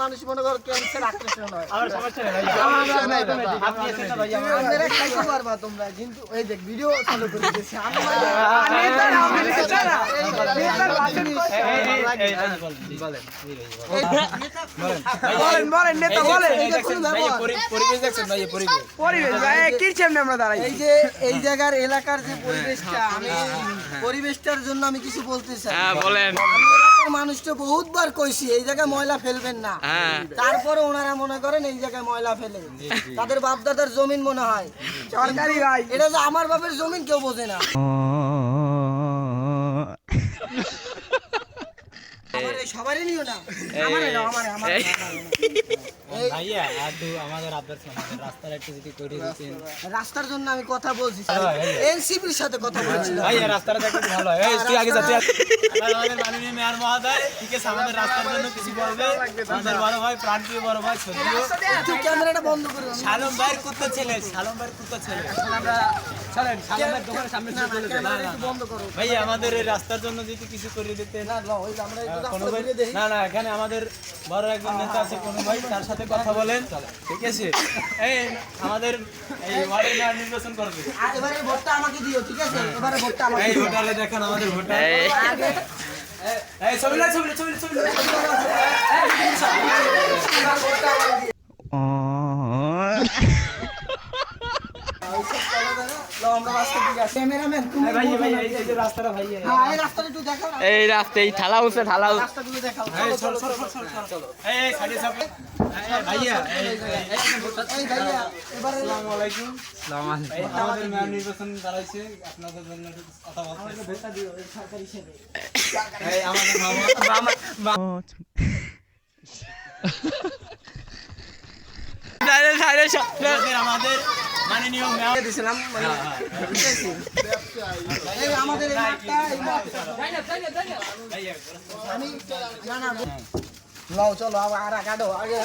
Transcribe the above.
মানুষ মনে করো ক্যান্সার আক্রান্ত হয়। আমার সমস্যা নেই ভাই, আপনি আছেন না ভাই, আপনারা খাইতে পারবা তোমরা, কিন্তু এই দেখ ভিডিও চালু করে দিয়েছি আমি বলেন নেতা বলেন। পরিবেশ দেখছেন ভাই, পরিবেশ কি সামনে আমরা দাঁড়াই। এই যে এই জায়গার এলাকার যে পরিবেশটা, আমি পরিবেশটার জন্য আমি কিছু বলতে চাই। বলেন। এলাকার মানুষটা বহুতবার কইছি এই জায়গায় ময়লা ফেলবেন না, তারপরে ওনারা মনে করেন এই জায়গায় ময়লা ফেলে। তাদের বাপ দাদার জমিন মনে হয় সরকারি ভাই, এটা যে আমার বাপের জমিন কেউ বোঝে না। সবারই নিও না, রাস্তার জন্য আমি কথা বলছি, এনসিপির সাথে কথা বলছিলাম। আমাদের মাননীয় মেয়র মহোদয়, ঠিক আছে, আমাদের রাস্তার জন্য কিছু বলবে। আমাদের বড় ভাই, প্রাণপ্রিয় বড় ভাই, তুই ক্যামেরাটা বন্ধ করে দাও। শালম ভাইয়ের কুত্তা ছেলে, শালম ভাইয়ের কুত্তা ছেলে। আমরা চলেন শালম ভাইয়ের দোকানের সামনে চলে যাই। ক্যামেরাটা একটু বন্ধ করো ভাই, আমাদের এই রাস্তার জন্য যদি কিছু করে দিতে। না, ওই যে আমরা একটু কোনো রাস্তা ভাই, ঘুরে দেখি। না না, এখানে আমাদের বড় একজন নেতা আছে, কোনো ভাই, তার সাথে কথা বলেন, ঠিক আছে? এই আমাদের এই ওয়ার্ডের মেয়র নির্বাচন করবে। আর এবারে ভোটটা আমাকে দিও, ঠিক আছে? এবারে ভোটটা আমাকে এই দিও। ভোটারে দেখেন আমাদের ভোটার। এই ছবি লাই, ছবি লাই, ছবি লাই, ছবি লাই। আমরা রাস্তা দিকে আসি। ক্যামেরাম্যান তুমি ভাই ভাই, এই যে রাস্তাটা ভাই, হ্যাঁ, এই রাস্তাটা একটু দেখাও না। এই রাস্তায় ঠালা উঠছে, ঠালা রাস্তাগুলো দেখাও। এই চল চল চল চল, এই সাইডে চাপ। এই ভাইয়া, এই এই ভাইয়া, এবারে আসসালামু আলাইকুম। এই আমাদের মেয়র নির্বাচন দাঁড়াইছে, আপনাদের জন্য একটু কথা বলতে। ভোটটা দিও, এই সরকারি হিসেবে। এই আমাদের মামা আমাদের মাননীয় মেয়র দিয়েছিলাম মানে ঠিক আছে? এই আমাদের এই মাঠটা, এই মাঠটা। আমি না না লাও চলো আর কাটো আগে